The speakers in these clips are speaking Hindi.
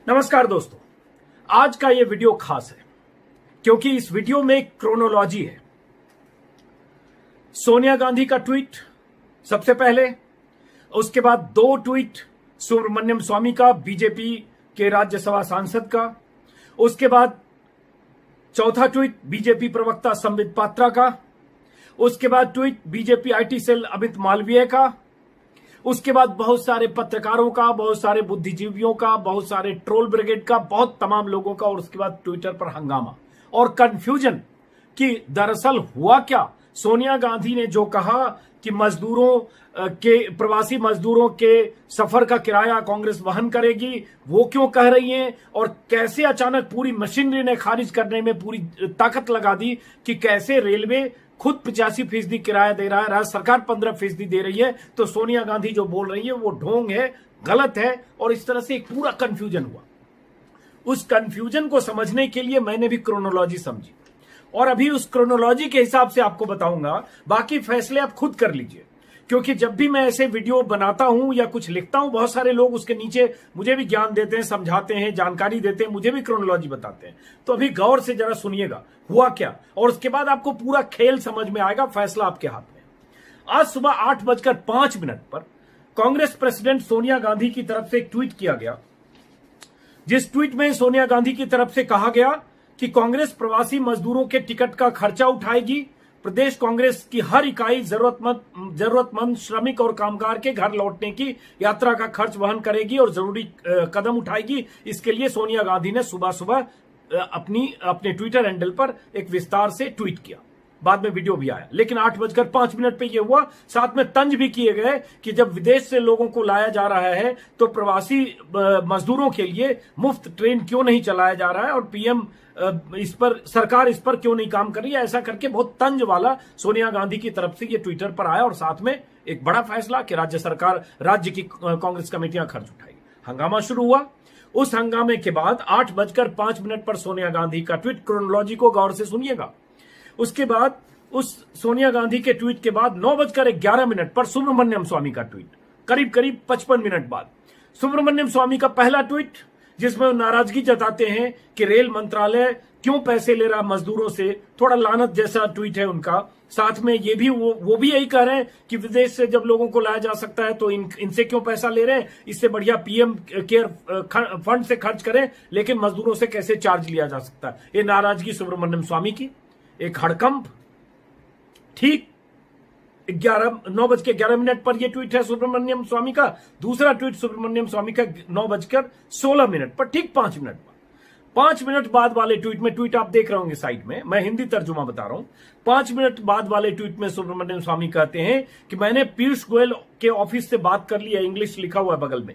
नमस्कार दोस्तों, आज का ये वीडियो खास है क्योंकि इस वीडियो में एक क्रोनोलॉजी है। सोनिया गांधी का ट्वीट सबसे पहले, उसके बाद दो ट्वीट सुब्रमण्यम स्वामी का, बीजेपी के राज्यसभा सांसद का, उसके बाद चौथा ट्वीट बीजेपी प्रवक्ता संबित पात्रा का, उसके बाद tweet BJP IT cell Amit Malviya का, उसके बाद बहुत सारे पत्रकारों का, बहुत सारे बुद्धिजीवियों का, बहुत सारे ट्रोल ब्रिगेड का, बहुत तमाम लोगों का, और उसके बाद ट्विटर पर हंगामा और कंफ्यूजन कि दरअसल हुआ क्या। सोनिया गांधी ने जो कहा कि मजदूरों के, प्रवासी मजदूरों के सफर का किराया कांग्रेस वहन करेगी, वो क्यों कह रही हैं, और कैसे अचानक पूरी मशीनरी ने खारिज करने में पूरी ताकत लगा दी कि कैसे रेलवे खुद 85% किराया दे रहा है, राज्य सरकार 15% दे रही है, तो सोनिया गांधी जो बोल रही है वो ढोंग है, गलत है, और इस तरह से एक पूरा कंफ्यूजन हुआ। उस कंफ्यूजन को समझने के लिए मैंने भी क्रोनोलॉजी समझी और अभी उस क्रोनोलॉजी के हिसाब से आपको बताऊंगा। बाकी फैसले आप खुद कर लीजिए, क्योंकि जब भी मैं ऐसे वीडियो बनाता हूं या कुछ लिखता हूं, बहुत सारे लोग उसके नीचे मुझे भी ज्ञान देते हैं, समझाते हैं, जानकारी देते हैं, मुझे भी क्रोनोलॉजी बताते हैं। तो अभी गौर से जरा सुनिएगा हुआ क्या, और उसके बाद आपको पूरा खेल समझ में आएगा, फैसला आपके हाथ में। आज सुबह 8:05 पर कांग्रेस प्रेसिडेंट सोनिया गांधी की तरफ से एक ट्वीट किया गया, जिस ट्वीट में सोनिया गांधी की तरफ से कहा गया कि कांग्रेस प्रवासी मजदूरों के टिकट का खर्चा उठाएगी, प्रदेश कांग्रेस की हर इकाई जरूरतमंद श्रमिक और कामगार के घर लौटने की यात्रा का खर्च वहन करेगी और जरूरी कदम उठाएगी। इसके लिए सोनिया गांधी ने सुबह सुबह अपने ट्विटर हैंडल पर एक विस्तार से ट्वीट किया, बाद में वीडियो भी आया। लेकिन 8:05 पे यह हुआ। साथ में तंज भी किए गए कि जब विदेश से लोगों को लाया जा रहा है तो प्रवासी मजदूरों के लिए मुफ्त ट्रेन क्यों नहीं चलाया जा रहा है, और पीएम सरकार इस पर क्यों नहीं काम कर रही है। ऐसा करके बहुत तंज वाला सोनिया गांधी की तरफ से ये ट्विटर पर आया, और साथ में एक बड़ा फैसला कि राज्य की कांग्रेस कमेटियां खर्च उठाएगी। हंगामा शुरू हुआ। उस हंगामे के बाद 8:05 पर सोनिया गांधी का ट्वीट, क्रोनोलॉजी को गौर से सुनिएगा। उसके बाद उस सोनिया गांधी के ट्वीट के बाद 9:11 पर सुब्रमण्यम स्वामी का ट्वीट, करीब 55 मिनट बाद सुब्रमण्यम स्वामी का पहला ट्वीट, जिसमें वो नाराजगी जताते हैं कि रेल मंत्रालय क्यों पैसे ले रहा मजदूरों से। थोड़ा लानत जैसा ट्वीट है उनका। साथ में ये भी वो भी यही कह रहे हैं कि विदेश से जब लोगों को लाया जा सकता है तो इनसे क्यों पैसा ले रहे हैं, इससे बढ़िया पीएम केयर फंड से खर्च करें, लेकिन मजदूरों से कैसे चार्ज लिया जा सकता है। ये नाराजगी सुब्रमण्यम स्वामी की, एक हड़कंप। ठीक 9:11 पर यह ट्वीट है सुब्रमण्यम स्वामी का। दूसरा ट्वीट सुब्रमण्यम स्वामी का 9:16 पर, ठीक 5 मिनट बाद। 5 मिनट बाद वाले ट्वीट में, ट्वीट आप देख रहे होंगे साइड में, मैं हिंदी तर्जुमा बता रहा हूं। 5 मिनट बाद वाले ट्वीट में सुब्रमण्यम स्वामी कहते हैं कि मैंने पीयूष गोयल के ऑफिस से बात कर ली है, इंग्लिश लिखा हुआ है बगल में।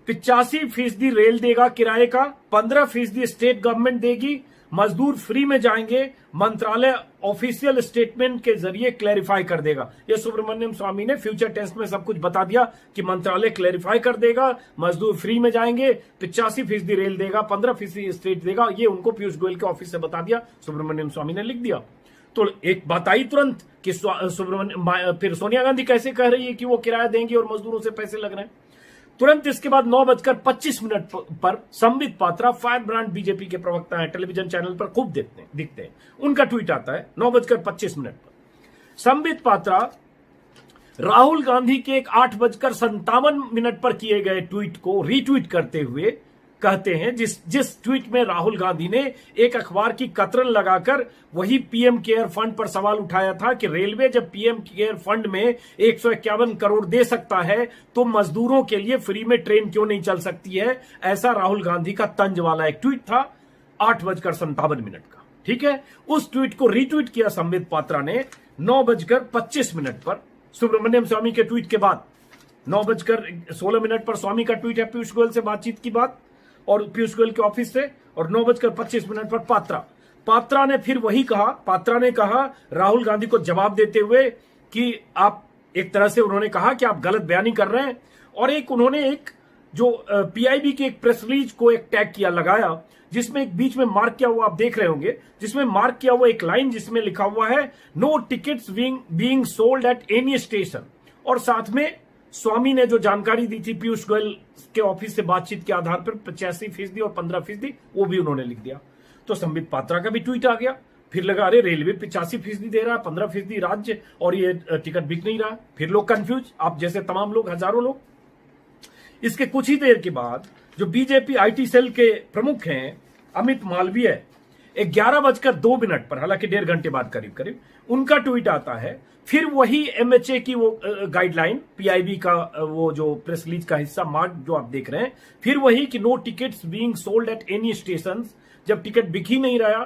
85% रेल देगा किराए का, 15% स्टेट गवर्नमेंट देगी, मजदूर फ्री में जाएंगे, मंत्रालय ऑफिशियल स्टेटमेंट के जरिए क्लैरिफाई कर देगा। ये सुब्रमण्यम स्वामी ने फ्यूचर टेंस में सब कुछ बता दिया कि मंत्रालय क्लैरिफाई कर देगा, मजदूर फ्री में जाएंगे, 85% रेल देगा, 15% स्टेट देगा। ये उनको पीयूष गोयल के ऑफिस से बता दिया, सुब्रमण्यम स्वामी ने लिख दिया। तो एक बात आई तुरंत कि फिर सोनिया गांधी कैसे कह रही है कि वो किराया देंगी और मजदूरों से पैसे लग रहे हैं। तुरंत इसके बाद 9:25 पर Sambit Patra, fire brand BJP के प्रवक्ता हैं, टेलीविजन चैनल पर खूब दिखते हैं, उनका ट्वीट आता है 9:25 पर। संबित पात्रा राहुल गांधी के एक 8:57 पर किए गए ट्वीट को रीट्वीट करते हुए कहते हैं, जिस ट्वीट में राहुल गांधी ने एक अखबार की कतरन लगाकर वही पीएम केयर फंड पर सवाल उठाया था कि रेलवे जब पीएम केयर फंड में 151 करोड़ दे सकता है तो मजदूरों के लिए फ्री में ट्रेन क्यों नहीं चल सकती है। ऐसा राहुल गांधी का तंज वाला एक ट्वीट था 8:57 का। ठीक है, उस ट्वीट को रीट्वीट किया संबित पात्रा ने 9:25 पर सुब्रमण्यम स्वामी के ट्वीट के बाद। 9:16 पर स्वामी का ट्वीट है पीयूष गोयल से बातचीत की बात, और पीयूष गोयल के ऑफिस से, और 9:25 पर पात्रा ने फिर वही कहा। पात्रा ने कहा राहुल गांधी को जवाब देते हुए कि आप, एक तरह से उन्होंने कहा कि आप गलत बयानी कर रहे हैं, और उन्होंने जो पीआईबी के एक प्रेस रिलीज को एक टैग किया, लगाया, जिसमें एक बीच में मार्क किया हुआ, आप देख रहे होंगे, जिसमें मार्क किया हुआ एक लाइन जिसमें लिखा हुआ है no tickets being sold at any station, और साथ में स्वामी ने जो जानकारी दी थी पीयूष गोयल के ऑफिस से बातचीत के आधार पर 85% और 15% वो भी उन्होंने लिख दिया। तो संबित पात्रा का भी ट्वीट आ गया, फिर लगा अरे रेलवे 85% दे रहा है, 15% राज्य, और ये टिकट बिक नहीं रहा। फिर लोग कंफ्यूज, आप जैसे तमाम लोग, हजारों लोग। इसके कुछ ही देर के बाद जो बीजेपी आईटी सेल के प्रमुख हैं अमित मालवीय, 11:02 पर, हालांकि 1.5 घंटे बाद करीब करीब उनका ट्वीट आता है। फिर वही एमएचए की वो गाइडलाइन, पीआईबी का वो जो प्रेस रिलीज का हिस्सा मार्क जो आप देख रहे हैं, फिर वही कि no tickets being sold at any station. जब टिकट बिक ही नहीं रहा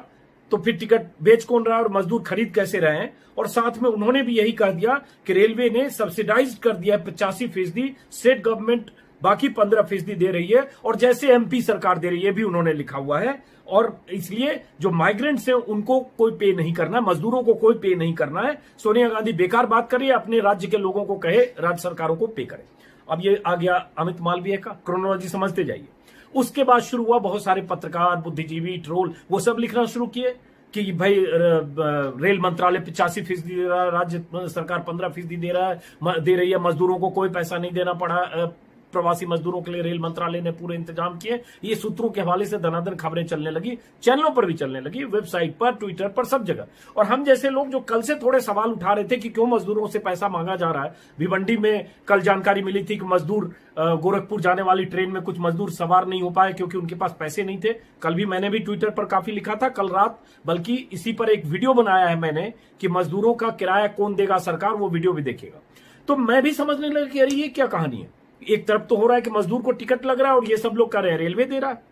तो फिर टिकट बेच कौन रहा है और मजदूर खरीद कैसे रहे हैं। और साथ में उन्होंने भी यही कह दिया कि रेलवे ने सब्सिडाइज कर दिया 85%, स्टेट गवर्नमेंट बाकी 15% दे रही है, और जैसे एमपी सरकार दे रही है भी उन्होंने लिखा हुआ है। और इसलिए जो माइग्रेंट्स हैं उनको कोई पे नहीं करना, मजदूरों को कोई पे नहीं करना है। सोनिया गांधी बेकार बात करिए, अपने राज्य के लोगों को कहे राज्य सरकारों को पे करे। अब ये आ गया अमित मालवीय का, क्रोनोलॉजी समझते जाइए। उसके बाद शुरू हुआ, बहुत सारे पत्रकार, बुद्धिजीवी, ट्रोल, वो सब लिखना शुरू किए कि भाई रेल मंत्रालय 85% दे रहा है, राज्य सरकार 15% दे रही है, मजदूरों को कोई पैसा नहीं देना पड़ा, प्रवासी मजदूरों के लिए रेल मंत्रालय ने पूरे इंतजाम किए। ये सूत्रों के हवाले से धनाधन खबरें चलने लगी, चैनलों पर भी चलने लगी, वेबसाइट पर, ट्विटर पर, सब जगह। और हम जैसे लोग जो कल से थोड़े सवाल उठा रहे थे कि क्यों मजदूरों से पैसा मांगा जा रहा है। भिवंडी में कल जानकारी मिली थी कि मजदूर गोरखपुर जाने वाली ट्रेन में कुछ मजदूर सवार नहीं हो पाए क्योंकि उनके पास पैसे नहीं थे। कल भी मैंने भी ट्विटर पर काफी लिखा था, कल रात बल्कि इसी पर एक वीडियो बनाया है मैंने कि मजदूरों का किराया कौन देगा सरकार, वो वीडियो भी देखिएगा। तो मैं भी समझने लगा कि अरे ये क्या कहानी है। एक तरफ तो हो रहा है कि मजदूर को टिकट लग रहा है और ये सब लोग कह रहे हैं रेलवे दे रहा है।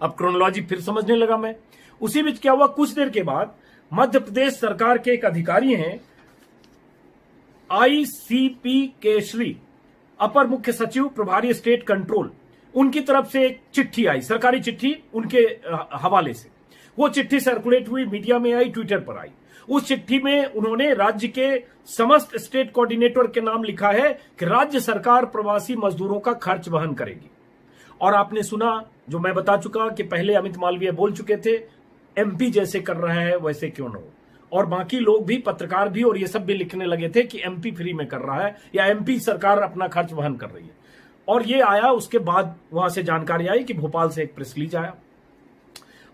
अब क्रोनोलॉजी फिर समझने लगा मैं। उसी बीच क्या हुआ, कुछ देर के बाद मध्य प्रदेश सरकार के एक अधिकारी हैं आईसीपी केशरी, अपर मुख्य सचिव प्रभारी स्टेट कंट्रोल, उनकी तरफ से एक चिट्ठी आई, सरकारी चिट्ठी उनके हवाले से। वो चिट्ठी सर्कुलेट हुई, मीडिया में आई, ट्विटर पर आई। उस चिट्ठी में उन्होंने राज्य के समस्त स्टेट कोऑर्डिनेटर के नाम लिखा है कि राज्य सरकार प्रवासी मजदूरों का खर्च वहन करेगी। और आपने सुना, जो मैं बता चुका कि पहले अमित मालवीय बोल चुके थे, एमपी जैसे कर रहा है वैसे क्यों न हो। और बाकी लोग भी, पत्रकार भी और ये सब भी लिखने लगे थे कि एमपी फ्री में कर रहा है या एमपी सरकार अपना खर्च वहन कर रही है। और ये आया, उसके बाद वहां से जानकारी आई कि भोपाल से एक प्रेस रिलीज आया।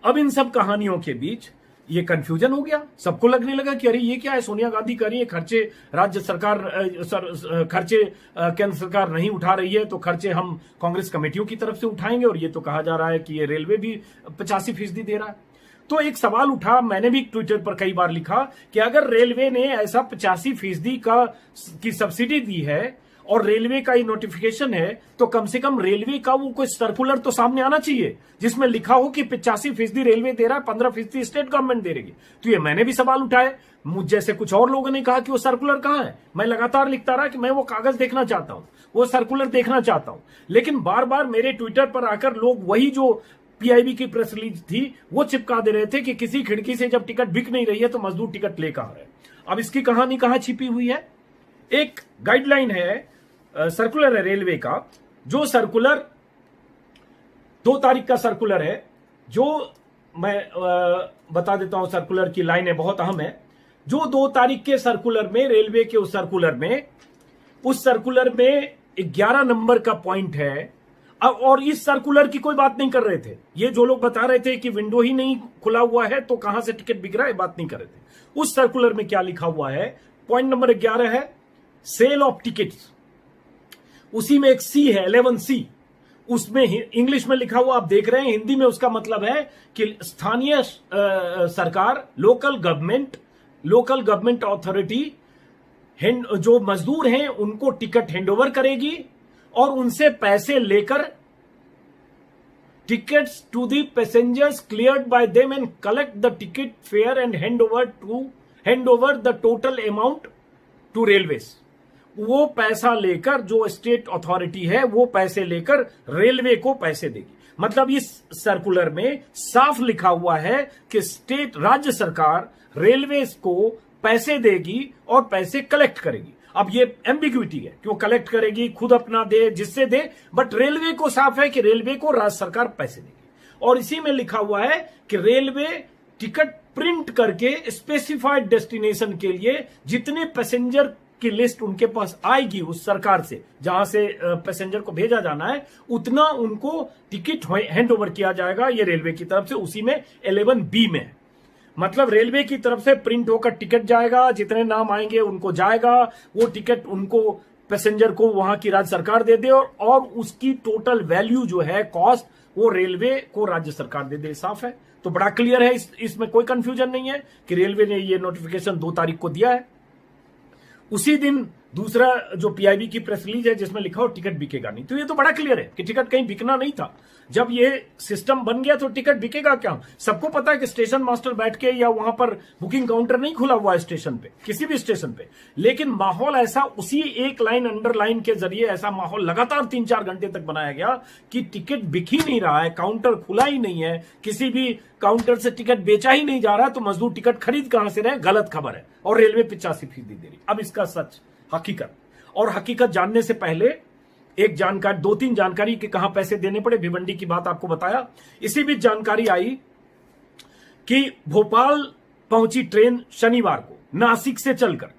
अब इन सब कहानियों के बीच ये कंफ्यूजन हो गया, सबको लगने लगा कि अरे ये क्या है, सोनिया गांधी कर रही है खर्चे, राज्य सरकार खर्चे केंद्र सरकार नहीं उठा रही है, तो खर्चे हम कांग्रेस कमेटियों की तरफ से उठाएंगे। और ये तो कहा जा रहा है कि ये रेलवे भी 85% दे रहा है। तो एक सवाल उठा, मैंने भी ट्विटर पर कई बार लिखा कि अगर रेलवे ने ऐसा 85% की सब्सिडी दी है और रेलवे का ये नोटिफिकेशन है, तो कम से कम रेलवे का वो कोई सर्कुलर तो सामने आना चाहिए जिसमें लिखा हो कि 85% रेलवे दे रहा है, 15% स्टेट गवर्नमेंट दे रही। तो ये मैंने भी सवाल उठाए, मुझ जैसे कुछ और लोगों ने कहा कि वो सर्कुलर कहां है। मैं लगातार लिखता रहा कि मैं वो कागज देखना चाहता हूं, वो सर्कुलर देखना चाहता हूं। लेकिन बार बार मेरे ट्विटर पर आकर लोग वही जो पीआईबी की प्रेस रिलीज थी वो चिपका दे रहे थे कि किसी खिड़की से जब टिकट बिक नहीं रही है तो मजदूर टिकट ले कहां रहे। अब इसकी कहानी कहां छिपी हुई है। एक गाइडलाइन है, सर्कुलर है रेलवे का, जो सर्कुलर 2 तारीख का सर्कुलर है, जो मैं बता देता हूं, सर्कुलर की लाइनें बहुत अहम है। जो 2 तारीख के सर्कुलर में, रेलवे के उस सर्कुलर में 11 नंबर का पॉइंट है। और इस सर्कुलर की कोई बात नहीं कर रहे थे, ये जो लोग बता रहे थे कि विंडो ही नहीं खुला हुआ है तो कहां से टिकट बिक रहा है, बात नहीं कर रहे थे। उस सर्कुलर में क्या लिखा हुआ है, पॉइंट नंबर 11 है सेल ऑफ टिकट्स। उसी में एक सी है, 11C, उसमें इंग्लिश में लिखा हुआ आप देख रहे हैं, हिंदी में उसका मतलब है कि स्थानीय सरकार, लोकल गवर्नमेंट अथॉरिटी जो मजदूर हैं उनको टिकट हैंडओवर करेगी और उनसे पैसे लेकर tickets to the passengers cleared by them and collect the ticket fare and hand over the total amount to railways. वो पैसा लेकर, जो स्टेट अथॉरिटी है वो पैसे लेकर रेलवे को पैसे देगी। मतलब इस सर्कुलर में साफ लिखा हुआ है कि राज्य सरकार रेलवे को पैसे देगी और पैसे कलेक्ट करेगी। अब ये एम्बिग्विटी है कि वो कलेक्ट करेगी, खुद अपना दे, जिससे दे, बट रेलवे को साफ है कि रेलवे को राज्य सरकार पैसे देगी। और इसी में लिखा हुआ है कि रेलवे टिकट प्रिंट करके स्पेसिफाइड डेस्टिनेशन के लिए जितने पैसेंजर की लिस्ट उनके पास आएगी उस सरकार से जहां से पैसेंजर को भेजा जाना है, उतना उनको टिकट हैंड ओवर किया जाएगा ये रेलवे की तरफ से। उसी में 11B में है, मतलब रेलवे की तरफ से प्रिंट होकर टिकट जाएगा, जितने नाम आएंगे उनको जाएगा, वो टिकट उनको पैसेंजर को वहां की राज्य सरकार दे दे और उसकी टोटल वैल्यू जो है कॉस्ट वो रेलवे को राज्य सरकार दे दे। साफ है, तो बड़ा क्लियर है, इसमें कोई कंफ्यूजन नहीं है कि रेलवे ने ये नोटिफिकेशन 2 तारीख को दिया है। उसी दिन दूसरा जो पीआईबी की प्रेस रिलीज है जिसमें लिखा हो टिकट बिकेगा नहीं, तो ये तो बड़ा क्लियर है कि टिकट कहीं बिकना नहीं था। जब ये सिस्टम बन गया तो टिकट बिकेगा क्या? सबको पता है कि स्टेशन मास्टर बैठ के या वहां पर बुकिंग काउंटर नहीं खुला हुआ है स्टेशन पे, किसी भी स्टेशन पे, लेकिन माहौल ऐसा उसी एक लाइन अंडरलाइन के जरिए ऐसा माहौल लगातार 3-4 घंटे तक बनाया गया कि टिकट बिक ही नहीं रहा है, काउंटर खुला ही नहीं है, किसी भी काउंटर से टिकट बेचा ही नहीं जा रहा, तो मजदूर टिकट खरीद कहां से रहे? गलत खबर है। और रेलवे 85% दे रही। अब इसका सच हकीकत, और हकीकत जानने से पहले एक जानकारी, 2-3 जानकारी कि कहां पैसे देने पड़े, भिवंडी की बात आपको बताया। इसी बीच जानकारी आई कि भोपाल पहुंची ट्रेन शनिवार को नासिक से चलकर।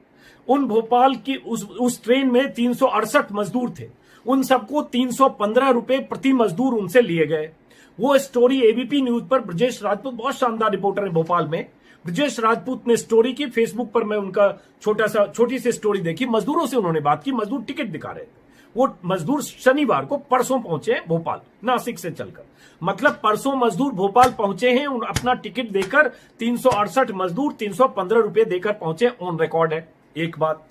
उन भोपाल की उस ट्रेन में 368 मजदूर थे, उन सबको 315 रुपए प्रति मजदूर उनसे लिए गए। वो स्टोरी एबीपी न्यूज पर ब्रजेश राजपूत, बहुत शानदार रिपोर्टर है भोपाल में, ब्रजेश राजपूत ने स्टोरी की। फेसबुक पर मैं उनका छोटी सी स्टोरी देखी। मजदूरों से उन्होंने बात की, मजदूर टिकट दिखा रहे थे। वो मजदूर शनिवार को, परसों पहुंचे भोपाल नासिक से चलकर, मतलब परसों मजदूर भोपाल पहुंचे हैं, अपना टिकट देकर 368 मजदूर 315 रुपए देकर पहुंचे, ऑन रिकॉर्ड है। एक बात।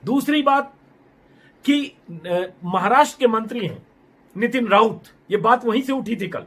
दूसरी बात कि महाराष्ट्र के मंत्री हैं नितिन राउत, ये बात वहीं से उठी थी कल।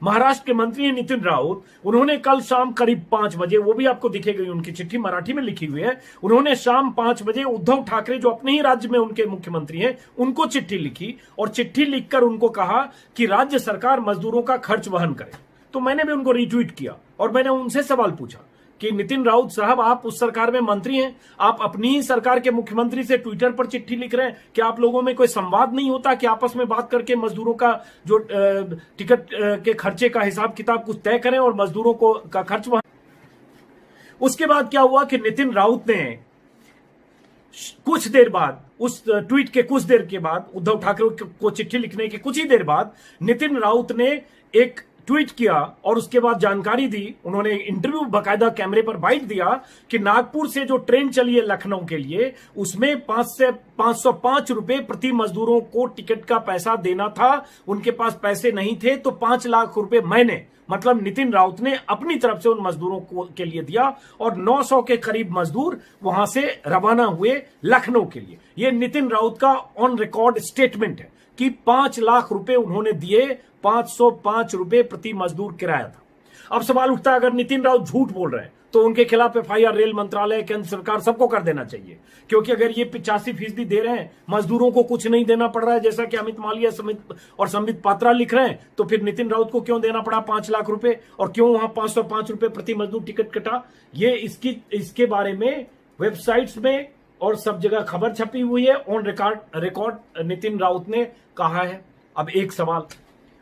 महाराष्ट्र के मंत्री हैं नितिन राउत, उन्होंने कल शाम करीब 5 बजे, वो भी आपको दिखेगी उनकी चिट्ठी मराठी में लिखी हुई है, उन्होंने शाम 5 बजे उद्धव ठाकरे जो अपने ही राज्य में उनके मुख्यमंत्री हैं उनको चिट्ठी लिखी और चिट्ठी लिखकर उनको कहा कि राज्य सरकार मजदूरों का खर्च वहन करे। तो मैंने भी उनको रिट्वीट किया और मैंने उनसे सवाल पूछा कि नितिन राउत साहब, आप उस सरकार में मंत्री हैं, आप अपनी ही सरकार के मुख्यमंत्री से ट्विटर पर चिट्ठी लिख रहे हैं, कि आप लोगों में कोई संवाद नहीं होता कि आपस में बात करके मजदूरों का जो टिकट के खर्चे का हिसाब किताब कुछ तय करें और मजदूरों को का खर्च वहां। उसके बाद क्या हुआ कि नितिन राउत ने कुछ देर बाद, उस ट्वीट के कुछ देर के बाद, उद्धव ठाकरे को चिट्ठी लिखने के कुछ ही देर बाद नितिन राउत ने एक ट्वीट किया और उसके बाद जानकारी दी। उन्होंने इंटरव्यू बाकायदा कैमरे पर बाइट दिया कि नागपुर से जो ट्रेन चली है लखनऊ के लिए, उसमें 505 रुपए प्रति मजदूरों को टिकट का पैसा देना था। उनके पास पैसे नहीं थे तो 5 लाख रुपए मैंने, मतलब नितिन राउत ने अपनी तरफ से उन मजदूरों को के लिए दिया और 900 के करीब मजदूर वहां से रवाना हुए लखनऊ के लिए। यह नितिन राउत का ऑन रिकॉर्ड स्टेटमेंट है कि 5 लाख रुपए उन्होंने दिए, 505 रुपए प्रति मजदूर किराया था। अब सवाल उठता है, अगर नितिन राउत झूठ बोल रहे हैं तो उनके खिलाफ एफआईआर रेल मंत्रालय, केंद्र सरकार सबको कर देना चाहिए, क्योंकि अगर ये 85% दे रहे हैं, मजदूरों को कुछ नहीं देना पड़ रहा है जैसा कि अमित मालिया और संबित पात्रा लिख रहे हैं, तो फिर नितिन राउत को क्यों देना पड़ा 5 लाख रुपए और क्यों वहां 505 रुपए प्रति मजदूर टिकट कटा? ये इसके बारे में वेबसाइट्स में और सब जगह खबर छपी हुई है, ऑन रिकॉर्ड नितिन राउत ने कहा है। अब एक सवाल,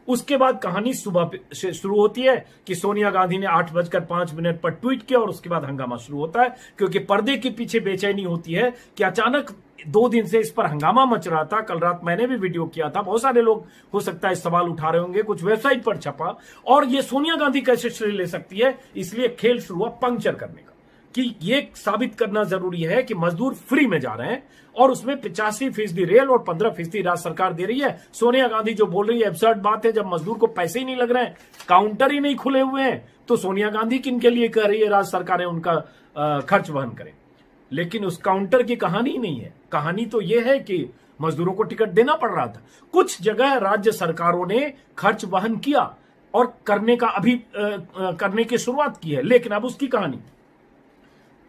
उसके बाद कहानी सुबह से शुरू होती है कि सोनिया गांधी ने 8:05 पर ट्वीट किया और उसके बाद हंगामा शुरू होता है, क्योंकि पर्दे के पीछे बेचैनी होती है कि अचानक 2 दिन से इस पर हंगामा मच रहा था। कल रात मैंने भी वीडियो किया था, बहुत सारे लोग हो सकता है इस सवाल उठा रहे होंगे, कुछ वेबसाइट पर छपा, और ये सोनिया गांधी कैसे श्रेय ले सकती है, इसलिए खेल शुरू हुआ पंक्चर करने का, कि ये साबित करना जरूरी है कि मजदूर फ्री में जा रहे हैं और उसमें 85% रेल और 15% राज्य सरकार दे रही है। सोनिया गांधी जो बोल रही है एब्सर्ड बात है, जब मजदूर को पैसे ही नहीं लग रहे हैं, काउंटर ही नहीं खुले हुए हैं, तो सोनिया गांधी किन के लिए कह रही है राज्य सरकारें उनका खर्च वहन करें? लेकिन उस काउंटर की कहानी नहीं है। कहानी तो यह है कि मजदूरों को टिकट देना पड़ रहा था। कुछ जगह राज्य सरकारों ने खर्च वहन किया और करने की शुरुआत की है, लेकिन अब उसकी कहानी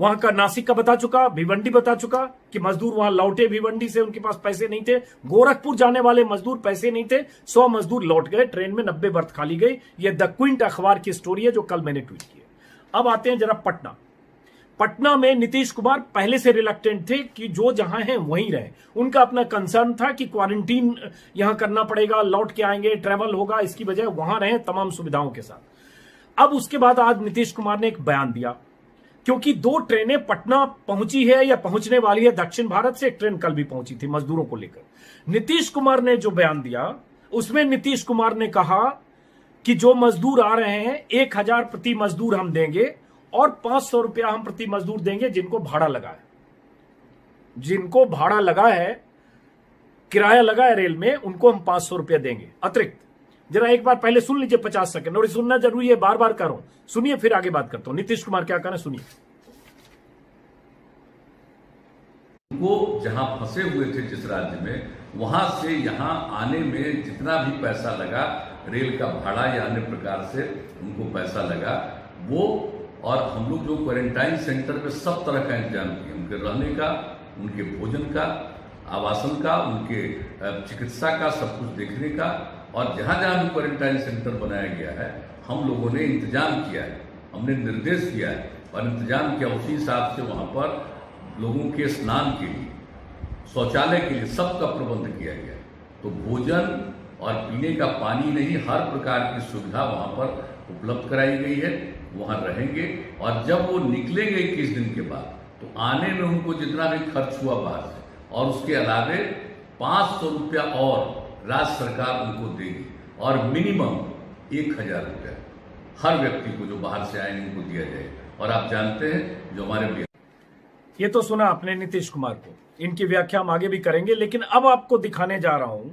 वहां का नासिक का बता चुका, भिवंडी बता चुका कि मजदूर वहां लौटे भिवंडी से, उनके पास पैसे नहीं थे। गोरखपुर जाने वाले मजदूर पैसे नहीं थे, 100 मजदूर लौट गए, ट्रेन में 90 बर्थ खाली गई। ये द क्विंट अखबार की स्टोरी है जो कल मैंने ट्वीट की है। अब आते हैं जरा पटना में नीतीश कुमार पहले से रिलक्टेंट थे कि जो जहां हैं वहीं रहे। उनका अपना कंसर्न था कि क्वारंटीन यहां करना पड़ेगा, लौट के आएंगे, ट्रेवल होगा, इसकी बजाय वहां रहे तमाम सुविधाओं के साथ। अब उसके बाद आज नीतीश कुमार ने एक बयान दिया। क्योंकि 2 ट्रेनें पटना पहुंची है या पहुंचने वाली है दक्षिण भारत से। एक ट्रेन कल भी पहुंची थी मजदूरों को लेकर। नीतीश कुमार ने जो बयान दिया उसमें नीतीश कुमार ने कहा कि जो मजदूर आ रहे हैं 1000 प्रति मजदूर हम देंगे और 500 रुपया हम प्रति मजदूर देंगे जिनको भाड़ा लगा है। जिनको भाड़ा लगा है, किराया लगा है रेल में, उनको हम 500 रुपया देंगे अतिरिक्त। जरा एक बार पहले सुन लीजिए 50 सेकंड, और सुनना जरूरी है, बार बार कर रहा हूं, सुनिए फिर आगे बात करता हूं। नीतीश कुमार क्या कहना सुनिए। वो जहां फंसे हुए थे जिस राज्य में, वहां से यहां आने में जितना भी पैसा लगा, रेल का भाड़ा या अन्य प्रकार से उनको पैसा लगा, वो और हम लोग जो क्वारंटाइन सेंटर पे सब तरह का इंतजाम किए, उनके रहने का, उनके भोजन का, आवासन का, उनके चिकित्सा का, सब कुछ देखने का, और जहां जहां भी क्वारंटाइन सेंटर बनाया गया है हम लोगों ने इंतजाम किया है, हमने निर्देश दिया है और इंतजाम किया। उसी हिसाब से वहां पर लोगों के स्नान के लिए, शौचालय के लिए सबका प्रबंध किया गया। तो भोजन और पीने का पानी नहीं, हर प्रकार की सुविधा वहां पर उपलब्ध कराई गई है। वहां रहेंगे और जब वो निकलेंगे 21 दिन के बाद, तो आने में उनको जितना भी खर्च हुआ बाहर से, और उसके अलावे 500 रुपया और राज्य सरकार उनको देगी, और मिनिमम 1000 रुपया हर व्यक्ति को जो बाहर से आएंगे उनको दिया जाएगा। और आप जानते हैं जो हमारे, ये तो सुना आपने नीतीश कुमार को, इनकी व्याख्या हम आगे भी करेंगे, लेकिन अब आपको दिखाने जा रहा हूं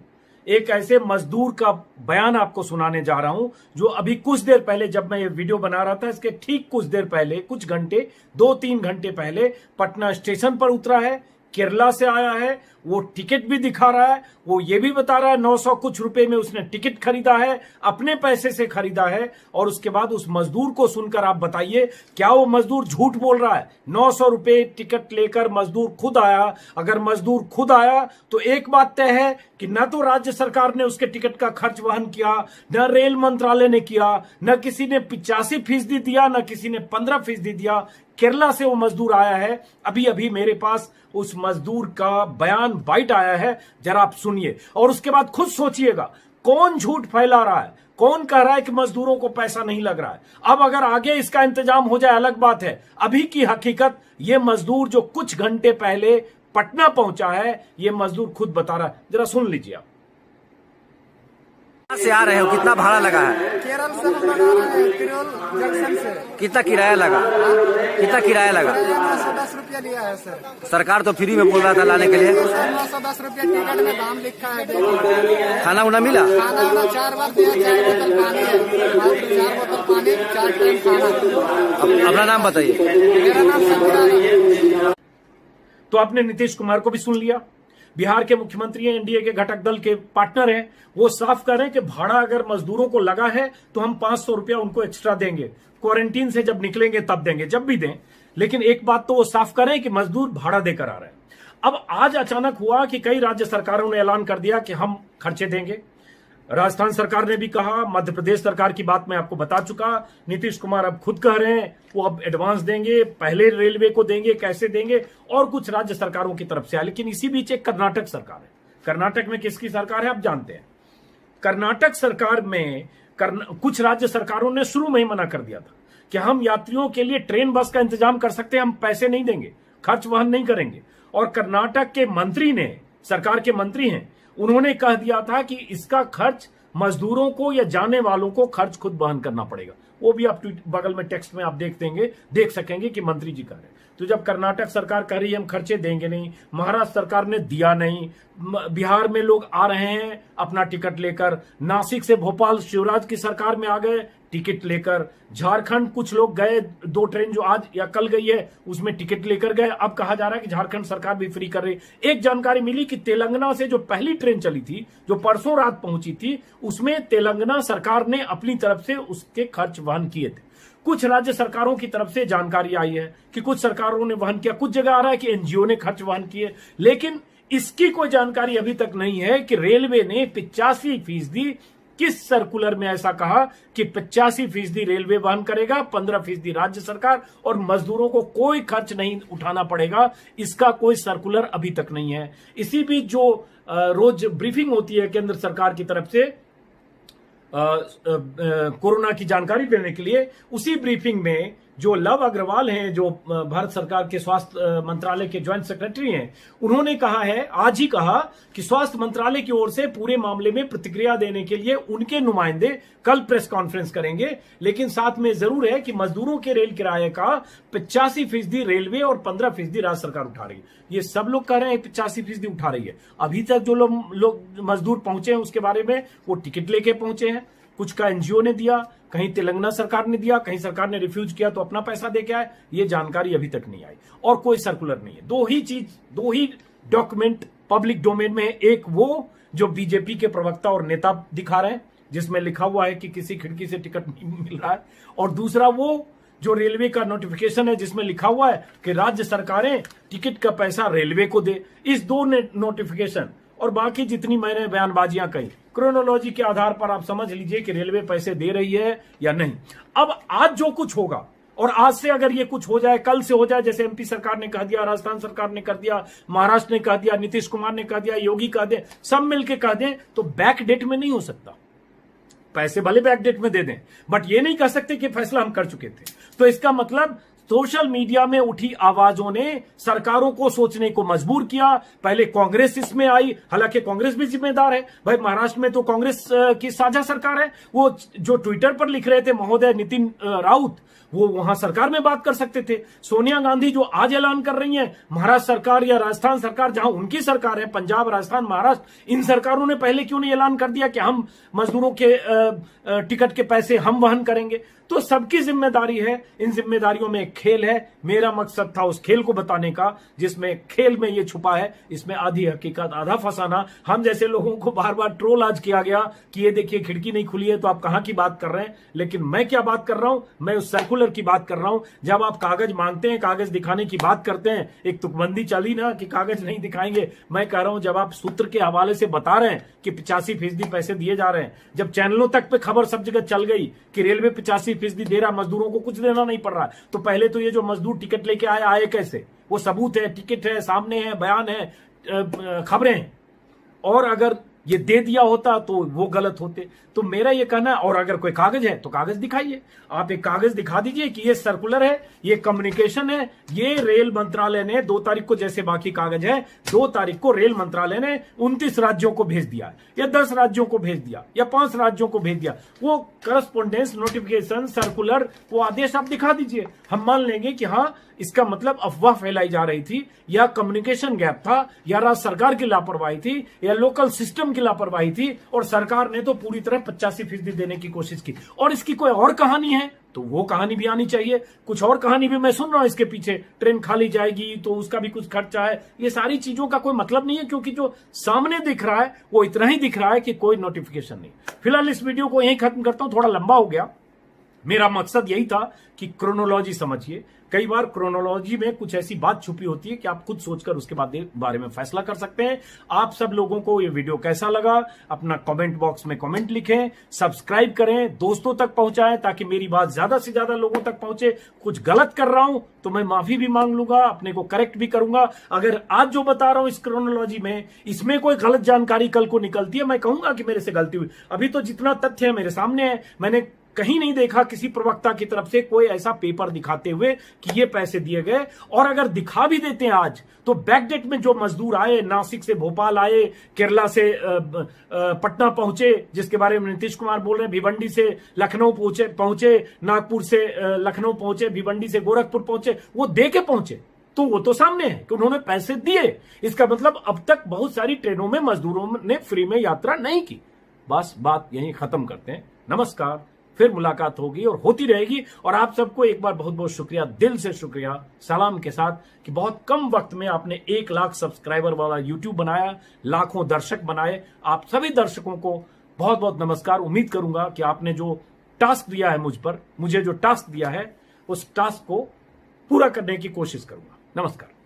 एक ऐसे मजदूर का बयान आपको सुनाने जा रहा हूं जो अभी कुछ देर पहले, जब मैं ये वीडियो बना रहा था इसके ठीक कुछ देर पहले, कुछ घंटे, 2-3 घंटे पहले पटना स्टेशन पर उतरा है, केरला से आया है। वो टिकट भी दिखा रहा है, वो ये भी बता रहा है 900 कुछ रुपए में उसने टिकट खरीदा है, अपने पैसे से खरीदा है। और उसके बाद उस मजदूर को सुनकर आप बताइए क्या वो मजदूर झूठ बोल रहा है? 900 रुपए टिकट लेकर मजदूर खुद आया। अगर मजदूर खुद आया तो एक बात तय है कि न तो राज्य सरकार ने उसके टिकट का खर्च वहन किया, न रेल मंत्रालय ने किया, न किसी ने 85% दिया, न किसी ने 15% दिया। केरला से वो मजदूर आया है। अभी अभी मेरे पास उस मजदूर का बयान बाइट आया है, जरा आप सुनिए और उसके बाद खुद सोचिएगा कौन झूठ फैला रहा है, कौन कह रहा है कि मजदूरों को पैसा नहीं लग रहा है। अब अगर आगे इसका इंतजाम हो जाए अलग बात है। अभी की हकीकत, ये मजदूर जो कुछ घंटे पहले पटना पहुंचा है, ये मजदूर खुद बता रहा है, जरा सुन लीजिए आप। से आ रहे हो, कितना भाड़ा लगा है? केरल से हम लोग आ रहे हैं, किरोल जंक्शन से। कितना किराया लगा? कितना किराया लगा? 910 रुपया लिया है सर। सरकार तो फ्री में बोल रहा था लाने के लिए। 910 रुपया टिकट में दाम लिखा है। देखिए खाना उना मिला? खाना उना 4 बार दिया, 4 बोतल पानी है, मात्र 4 बोतल पानी, 4 टाइम खाना। अपना नाम बताइए। मेरा नाम संजय। तो आपने नीतीश कुमार को भी सुन लिया, बिहार के मुख्यमंत्री हैं, एनडीए के घटक दल के पार्टनर हैं। वो साफ कर रहे हैं कि भाड़ा अगर मजदूरों को लगा है तो हम 500 रुपया उनको एक्स्ट्रा देंगे, क्वारंटीन से जब निकलेंगे तब देंगे, जब भी दें। लेकिन एक बात तो वो साफ कर रहे हैं कि मजदूर भाड़ा देकर आ रहे हैं। अब आज अचानक हुआ कि कई राज्य सरकारों ने ऐलान कर दिया कि हम खर्चे देंगे। राजस्थान सरकार ने भी कहा, मध्य प्रदेश सरकार की बात मैं आपको बता चुका, नीतीश कुमार अब खुद कह रहे हैं वो अब एडवांस देंगे, पहले रेलवे को देंगे, कैसे देंगे, और कुछ राज्य सरकारों की तरफ से आया। लेकिन इसी बीच एक कर्नाटक सरकार है। कर्नाटक में किसकी सरकार है आप जानते हैं? कर्नाटक सरकार में कुछ राज्य सरकारों ने शुरू में ही मना कर दिया था कि हम यात्रियों के लिए ट्रेन बस का इंतजाम कर सकते हैं, हम पैसे नहीं देंगे, खर्च वहन नहीं करेंगे। और कर्नाटक के मंत्री ने, सरकार के मंत्री हैं, उन्होंने कह दिया था कि इसका खर्च मजदूरों को या जाने वालों को खर्च खुद वहन करना पड़ेगा। वो भी आप बगल में टेक्स्ट में आप देख सकेंगे कि मंत्री जी कह रहे हैं। तो जब कर्नाटक सरकार कह रही है हम खर्चे देंगे नहीं, महाराष्ट्र सरकार ने दिया नहीं, बिहार में लोग आ रहे हैं अपना टिकट लेकर, नासिक से भोपाल शिवराज की सरकार में आ गए टिकट लेकर, झारखंड कुछ लोग गए, 2 ट्रेन जो आज या कल गई है उसमें टिकट लेकर गए। अब कहा जा रहा है कि झारखंड सरकार भी फ्री कर रही। एक जानकारी मिली कि तेलंगाना से जो पहली ट्रेन चली थी, जो परसों रात पहुंची थी, उसमें तेलंगाना सरकार ने अपनी तरफ से उसके खर्च वहन किए थे। कुछ राज्य सरकारों की तरफ से जानकारी आई है कि कुछ सरकारों ने वहन किया, कुछ जगह आ रहा है कि एनजीओ ने खर्च वहन किए। लेकिन इसकी कोई जानकारी अभी तक नहीं है कि रेलवे ने 85% किस सर्कुलर में ऐसा कहा कि 85% रेलवे वहन करेगा, 15% राज्य सरकार, और मजदूरों को कोई खर्च नहीं उठाना पड़ेगा। इसका कोई सर्कुलर अभी तक नहीं है। इसी बीच जो रोज ब्रीफिंग होती है केंद्र सरकार की तरफ से कोरोना की जानकारी देने के लिए, उसी ब्रीफिंग में जो लव अग्रवाल हैं, जो भारत सरकार के स्वास्थ्य मंत्रालय के ज्वाइंट सेक्रेटरी हैं, उन्होंने कहा है, आज ही कहा कि स्वास्थ्य मंत्रालय की ओर से पूरे मामले में प्रतिक्रिया देने के लिए उनके नुमाइंदे कल प्रेस कॉन्फ्रेंस करेंगे। लेकिन साथ में जरूर है कि मजदूरों के रेल किराए का 85% रेलवे और 15% राज्य सरकार उठा रही है। ये सब लोग कह रहे हैं 85% उठा रही है। अभी तक जो लोग मजदूर पहुंचे हैं उसके बारे में वो टिकट लेके पहुंचे हैं। कुछ का एनजीओ ने दिया, कहीं तेलंगाना सरकार ने दिया, कहीं सरकार ने रिफ्यूज किया तो अपना पैसा दे के आए। ये जानकारी अभी तक नहीं आई और कोई सर्कुलर नहीं है। दो ही डॉक्यूमेंट पब्लिक डोमेन में है। एक वो जो बीजेपी के प्रवक्ता और नेता दिखा रहे हैं जिसमें लिखा हुआ है कि किसी खिड़की से टिकट नहीं मिल रहा है, और दूसरा वो जो रेलवे का नोटिफिकेशन है जिसमें लिखा हुआ है कि राज्य सरकारें टिकट का पैसा रेलवे को दे। इस दो नोटिफिकेशन और बाकी जितनी मैंने बयानबाजियां कही, क्रोनोलॉजी के आधार पर आप समझ लीजिए कि रेलवे पैसे दे रही है या नहीं। अब आज जो कुछ होगा, और आज से अगर ये कुछ हो जाए, कल से हो जाए, जैसे एमपी सरकार ने कह दिया, राजस्थान सरकार ने कर दिया, महाराष्ट्र ने कह दिया, नीतीश कुमार ने कह दिया, योगी कह दे, सब मिलकर कह दें, तो बैक डेट में नहीं हो सकता। पैसे भले बैक डेट में दे दें, बट ये नहीं कह सकते कि फैसला हम कर चुके थे। तो इसका मतलब सोशल मीडिया में उठी आवाजों ने सरकारों को सोचने को मजबूर किया। पहले कांग्रेस इसमें आई, हालांकि कांग्रेस भी जिम्मेदार है भाई। महाराष्ट्र में तो कांग्रेस की साझा सरकार है। वो जो ट्विटर पर लिख रहे थे महोदय नितिन राउत, वो वहां सरकार में बात कर सकते थे। सोनिया गांधी जो आज ऐलान कर रही हैं, महाराष्ट्र सरकार या राजस्थान सरकार, जहां उनकी सरकार है, पंजाब, राजस्थान, महाराष्ट्र, इन सरकारों ने पहले क्यों नहीं ऐलान कर दिया कि हम मजदूरों के टिकट के पैसे हम वहन करेंगे? तो सबकी जिम्मेदारी है। इन जिम्मेदारियों में एक खेल है। मेरा मकसद था उस खेल को बताने का जिसमें खेल में ये छुपा है। इसमें आधी हकीकत आधा फसाना। हम जैसे लोगों को बार बार ट्रोल आज किया गया कि ये देखिए खिड़की नहीं खुली है तो आप कहां की बात कर रहे हैं। लेकिन मैं क्या बात कर रहा हूं? मैं उस सर्कुलर की बात कर रहा हूं। जब आप कागज मांगते हैं, कागज दिखाने की बात करते हैं, एक तुकबंदी चली ना कि कागज नहीं दिखाएंगे। मैं कह रहा हूं जब आप सूत्र के हवाले से बता रहे हैं कि 85% पैसे दिए जा रहे हैं, जब चैनलों तक पे खबर सब जगह चल गई कि रेलवे 85% दे रहा, मजदूरों को कुछ देना नहीं पड़ रहा, तो पहले तो ये जो मजदूर टिकट लेके आए कैसे? वो सबूत है, टिकट है, सामने है, बयान है, खबरें हैं। और अगर ये दे दिया होता तो वो गलत होते। तो मेरा ये कहना है, और अगर कोई कागज है तो कागज दिखाइए। आप एक कागज दिखा दीजिए कि ये सर्कुलर है, ये कम्युनिकेशन है, ये रेल मंत्रालय ने 2 तारीख को, जैसे बाकी कागज है, 2 तारीख को रेल मंत्रालय ने 29 राज्यों को भेज दिया, या 10 राज्यों को भेज दिया, या 5 राज्यों को भेज दिया। वो करस्पोंडेंस, नोटिफिकेशन, सर्कुलर, वो आदेश आप दिखा दीजिए। हम मान लेंगे कि हाँ, इसका मतलब अफवाह फैलाई जा रही थी, या कम्युनिकेशन गैप था, या राज्य सरकार की लापरवाही थी, या लोकल सिस्टम की लापरवाही थी, और सरकार ने तो पूरी तरह 85% देने की कोशिश की। और इसकी कोई और कहानी है तो वो कहानी भी आनी चाहिए। कुछ और कहानी भी मैं सुन रहा हूं इसके पीछे, ट्रेन खाली जाएगी तो उसका भी कुछ खर्चा है। ये सारी चीजों का कोई मतलब नहीं है, क्योंकि जो सामने दिख रहा है वो इतना ही दिख रहा है कि कोई नोटिफिकेशन नहीं। फिलहाल इस वीडियो को यहीं खत्म करता हूं, थोड़ा लंबा हो गया। मेरा मकसद यही था कि क्रोनोलॉजी समझिए। कई बार क्रोनोलॉजी में कुछ ऐसी बात छुपी होती है कि आप खुद सोचकर उसके बारे में फैसला कर सकते हैं। आप सब लोगों को ये वीडियो कैसा लगा अपना कमेंट बॉक्स में कमेंट लिखें, सब्सक्राइब करें, दोस्तों तक पहुंचाएं ताकि मेरी बात ज्यादा से ज्यादा लोगों तक पहुंचे। कुछ गलत कर रहा हूं तो मैं माफी भी मांग लूंगा, अपने को करेक्ट भी करूंगा। अगर आज जो बता रहा हूं इस क्रोनोलॉजी में, इसमें कोई गलत जानकारी कल को निकलती है, मैं कहूंगा कि मेरे से गलती हुई। अभी तो जितना तथ्य है मेरे सामने है, मैंने कहीं नहीं देखा किसी प्रवक्ता की तरफ से कोई ऐसा पेपर दिखाते हुए कि ये पैसे दिए गए। और अगर दिखा भी देते हैं आज, तो बैकडेट में जो मजदूर आए, नासिक से भोपाल आए, केरला से पटना पहुंचे, जिसके बारे में नीतीश कुमार बोल रहे हैं, भिवंडी से लखनऊ पहुंचे, नागपुर से लखनऊ पहुंचे, भिवंडी से गोरखपुर पहुंचे, वो दे के पहुंचे, तो वो तो सामने है कि उन्होंने पैसे दिए। इसका मतलब अब तक बहुत सारी ट्रेनों में मजदूरों ने फ्री में यात्रा नहीं की। बस बात यहीं खत्म करते हैं। नमस्कार, फिर मुलाकात होगी और होती रहेगी। और आप सबको एक बार बहुत बहुत शुक्रिया, दिल से शुक्रिया, सलाम के साथ, कि बहुत कम वक्त में आपने 1 लाख सब्सक्राइबर वाला यूट्यूब बनाया, लाखों दर्शक बनाए। आप सभी दर्शकों को बहुत बहुत नमस्कार। उम्मीद करूंगा कि आपने जो टास्क दिया है मुझे जो टास्क दिया है, उस टास्क को पूरा करने की कोशिश करूंगा। नमस्कार।